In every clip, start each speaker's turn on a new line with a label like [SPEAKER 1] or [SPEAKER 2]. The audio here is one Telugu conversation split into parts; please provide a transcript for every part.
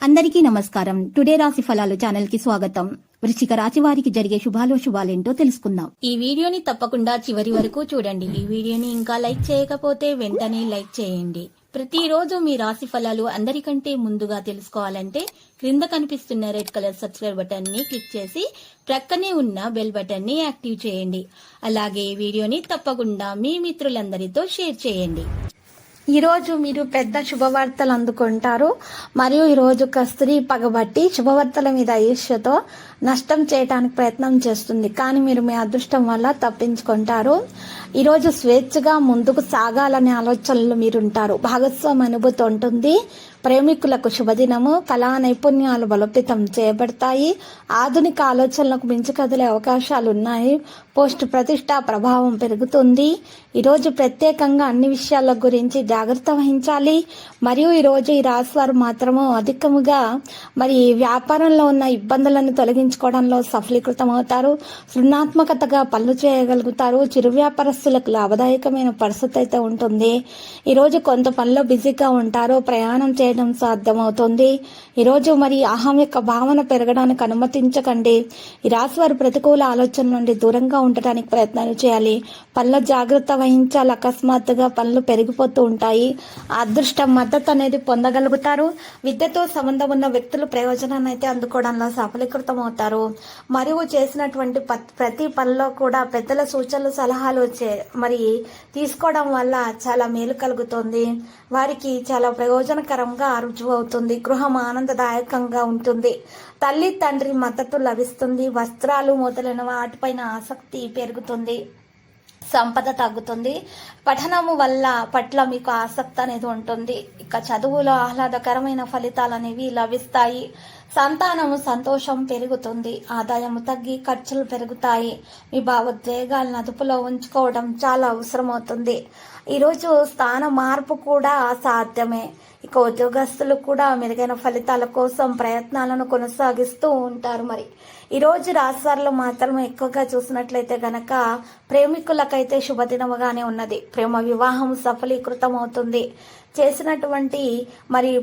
[SPEAKER 1] అందరికీ నమస్కారం. టుడే రాశి ఫలాలు ఛానల్ కి స్వాగతం. వృశ్చిక రాశి వారికి జరిగే శుభాలేంటో తెలుసుకుందాం. ఈ వీడియోని తప్పకుండా చివరి వరకు చూడండి. ఈ వీడియోని ఇంకా లైక్ చేయకపోతే వెంటనే లైక్ చేయండి. ప్రతిరోజు మీ రాశి ఫలాలు అందరికంటే ముందుగా తెలుసుకోవాలంటే క్రింద కనిపిస్తున్న రెడ్ కలర్ సబ్స్క్రైబ్ బటన్ ని క్లిక్ చేసి ప్రక్కనే ఉన్న బెల్ బటన్ ని యాక్టివ్ చేయండి. అలాగే ఈ వీడియోని తప్పకుండా మీ మిత్రులందరితో షేర్ చేయండి.
[SPEAKER 2] ఈరోజు మీరు పెద్ద శుభవార్తలు అందుకుంటారు. మరియు ఈరోజు స్త్రీ పగబట్టి శుభవార్తల మీద ఈర్ష్యతో నష్టం చేయడానికి ప్రయత్నం చేస్తుంది. కానీ మీరు మీ అదృష్టం వల్ల తప్పించుకుంటారు. ఈరోజు స్వేచ్ఛగా ముందుకు సాగాలనే ఆలోచనలు మీరుంటారు. భాగస్వామి అనుభూతి ఉంటుంది. ప్రేమికులకు శుభదినము. కళా నైపుణ్యాలు బలోపేతం చేయబడతాయి. ఆధునిక ఆలోచనలకు మించి కదిలే అవకాశాలు ఉన్నాయి. పోస్ట్ ప్రతిష్ట ప్రభావం పెరుగుతుంది. ఈరోజు ప్రత్యేకంగా అన్ని విషయాల గురించి జాగ్రత్త వహించాలి. మరియు ఈరోజు ఈ రాశి వారు మాత్రము అధికముగా వ్యాపారంలో ఉన్న ఇబ్బందులను తొలగించుకోవడంలో సఫలీకృతం అవుతారు. సృజనాత్మకతగా పనులు చేయగలుగుతారు. చిరు వ్యాపారస్తులకు లాభదాయకమైన పరిస్థితి అయితే ఉంటుంది. ఈరోజు కొంత పనిలో బిజీగా ఉంటారు. ప్రయాణం చేయడం సాధ్యమవుతుంది. ఈరోజు అహం యొక్క భావన పెరగడానికి అనుమతించకండి. ఈ రాశి వారు ప్రతికూల ఆలోచన నుండి దూరంగా ఉండటానికి ప్రయత్నాలు చేయాలి. పనుల జాగ్రత్త వహించాలి. అకస్మాత్తుగా పనులు పెరిగిపోతూ ఉంటాయి. అదృష్ట మద్దతు అనేది పొందగలుగుతారు. విద్యతో సంబంధం ఉన్న వ్యక్తులు ప్రయోజనాన్ని అయితే అందుకోవడంలో సఫలీకృతం అవుతారు. మరియు చేసినటువంటి ప్రతి పనిలో కూడా పెద్దల సూచనలు సలహాలు తీసుకోవడం వల్ల చాలా మేలు కలుగుతుంది. వారికి చాలా ప్రయోజనకరంగా రుజువు అవుతుంది. గృహం ఆనందదాయకంగా ఉంటుంది. తల్లి తండ్రి మద్దతు లభిస్తుంది. వస్త్రాలు మొదలైన వాటిపైన ఆసక్తి పెరుగుతుంది. సంపద తగ్గుతుంది. పఠనము పట్ల మీకు ఆసక్తి అనేది ఉంటుంది. ఇక చదువులో ఆహ్లాదకరమైన ఫలితాలు అనేవి లభిస్తాయి. సంతానము సంతోషం పెరుగుతుంది. ఆదాయము తగ్గి ఖర్చులు పెరుగుతాయి. మీ భావోద్వేగాలను అదుపులో ఉంచుకోవడం చాలా అవసరమవుతుంది. ఈరోజు స్థాన మార్పు కూడా సాధ్యమే. ఇక ఉద్యోగస్తులు కూడా మెరుగైన ఫలితాల కోసం ప్రయత్నాలను కొనసాగిస్తూ ఉంటారు. ఈరోజు రాశివారిలో మాత్రం ఎక్కువగా చూసినట్లయితే గనక ప్రేమికులకైతే శుభదినముగానే ఉన్నది. ప్రేమ వివాహం సఫలీకృతం అవుతుంది. చేసినటువంటి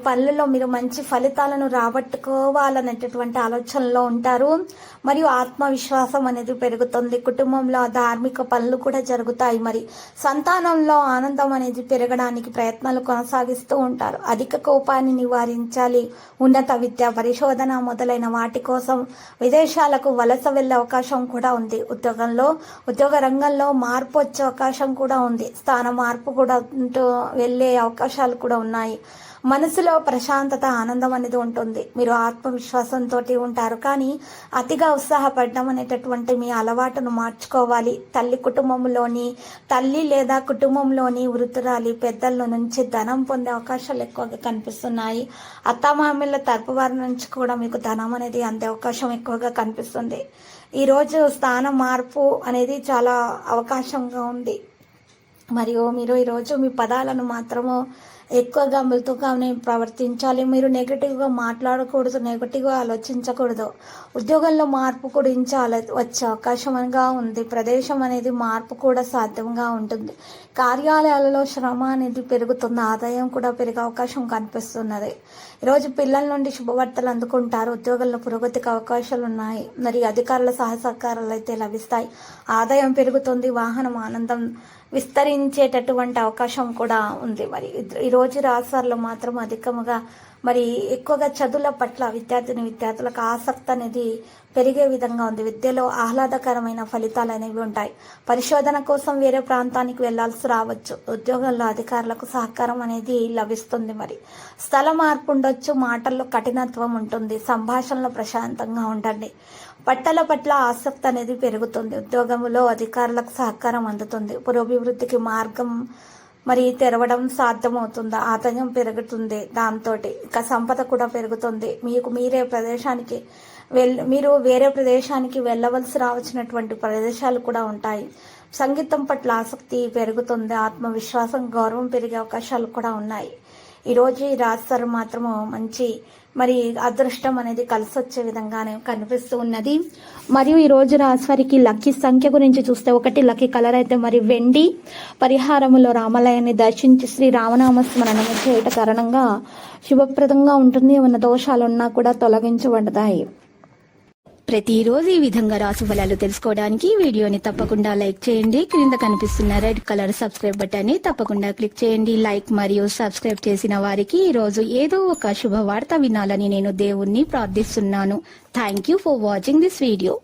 [SPEAKER 2] పనులలో మీరు మంచి ఫలితాలను రాబట్టుకోవాలనేటటువంటి ఆలోచనలో ఉంటారు. మరియు ఆత్మవిశ్వాసం అనేది పెరుగుతుంది. కుటుంబంలో ధార్మిక పనులు కూడా జరుగుతాయి. సంతానంలో ఆనందం అనేది పెరగడానికి ప్రయత్నాలు కొనసాగిస్తూ ఉంటారు. అధిక కోపాన్ని నివారించాలి. ఉన్నత విద్య పరిశోధన మొదలైన వాటి కోసం విదేశాలకు వలస వెళ్లే అవకాశం కూడా ఉంది. ఉద్యోగ రంగంలో మార్పు వచ్చే అవకాశం కూడా ఉంది. స్థాన మార్పు కూడా వెళ్లే అవకాశాలు కూడా ఉన్నాయి. మనసులో ప్రశాంతత ఆనందం అనేది ఉంటుంది. మీరు ఆత్మవిశ్వాసంతో ఉంటారు. కానీ అతిగా ఉత్సాహపడడం అనేటటువంటి మీ అలవాటును మార్చుకోవాలి. తల్లి లేదా కుటుంబంలోని వృద్ధురాలి పెద్దల నుంచి ధనం పొందే అవకాశాలు ఎక్కువగా కనిపిస్తున్నాయి. అత్తమామల తరపు వారి నుంచి కూడా మీకు ధనం అనేది అందే అవకాశం ఎక్కువగా కనిపిస్తుంది. ఈరోజు స్థాన మార్పు అనేది చాలా అవకాశంగా ఉంది. మరియు మీరు ఈరోజు మీ పదాలను మాత్రము ఎక్కువగా మృదుగానే ప్రవర్తించాలి. మీరు నెగటివ్గా మాట్లాడకూడదు. నెగటివ్గా ఆలోచించకూడదు. ఉద్యోగంలో మార్పు గురించి వచ్చే అవకాశంగా ఉంది. ప్రదేశం అనేది మార్పు కూడా సాధ్యంగా ఉంటుంది. కార్యాలయాలలో శ్రమ అనేది పెరుగుతుంది. ఆదాయం కూడా పెరిగే అవకాశం కనిపిస్తున్నది. ఈరోజు పిల్లల నుండి శుభవార్తలు అందుకుంటారు. ఉద్యోగంలో పురోగతికి అవకాశాలు ఉన్నాయి. అధికారుల సహకారాలు అయితే లభిస్తాయి. ఆదాయం పెరుగుతుంది. వాహనం ఆనందం విస్తరించేటటువంటి అవకాశం కూడా ఉంది. ఈరోజు రాశివారిలో మాత్రం అధికముగా ఎక్కువగా చదువుల పట్ల విద్యార్థులకు ఆసక్తి అనేది పెరిగే విధంగా ఉంది. విద్యలో ఆహ్లాదకరమైన ఫలితాలు అనేవి ఉంటాయి. పరిశోధన కోసం వేరే ప్రాంతానికి వెళ్లాల్సి రావచ్చు. ఉద్యోగంలో అధికారులకు సహకారం అనేది లభిస్తుంది. స్థల మార్పు ఉండొచ్చు. మాటల్లో కఠినత్వం ఉంటుంది. సంభాషణలో ప్రశాంతంగా ఉండండి. పట్టల పట్ల ఆసక్తి అనేది పెరుగుతుంది. ఉద్యోగంలో అధికారులకు సహకారం అందుతుంది. పురోభివృద్ధికి మార్గం తెరవడం సాధ్యమవుతుంది. ఆదాయం పెరుగుతుంది. దాంతో ఇక సంపద కూడా పెరుగుతుంది. మీరు వేరే ప్రదేశానికి వెళ్ళవలసి రావచ్చినటువంటి ప్రదేశాలు కూడా ఉంటాయి. సంగీతం పట్ల ఆసక్తి పెరుగుతుంది. ఆత్మవిశ్వాసం గౌరవం పెరిగే అవకాశాలు కూడా ఉన్నాయి. ఈరోజు ఈ రాశి మాత్రము మంచి మరి అదృష్టం అనేది కలిసి వచ్చే విధంగానే కనిపిస్తూ ఉన్నది. మరియు ఈ రోజు రాశి వారికి లక్కీ సంఖ్య గురించి చూస్తే 1 లక్కీ కలర్ అయితే మరి వెండి. పరిహారములో రామాలయాన్ని దర్శించి శ్రీ రామనామ స్మరణము చేయట కారణంగా శుభప్రదంగా ఉంటుంది. ఏమన్నా దోషాలున్నా కూడా తొలగించబడతాయి.
[SPEAKER 1] ప్రతిరోజు ఈ విధంగా రాశి ఫలాలు తెలుసుకోవడానికి ఈ వీడియోని తప్పకుండా లైక్ చేయండి. క్రింద కనిపిస్తున్న రెడ్ కలర్ సబ్స్క్రైబ్ బటన్ ని తప్పకుండా క్లిక్ చేయండి. లైక్ మరియు సబ్స్క్రైబ్ చేసిన వారికి ఈ రోజు ఏదో ఒక శుభవార్త వినాలని నేను దేవుణ్ణి ప్రార్థిస్తున్నాను. Thank you for watching this video.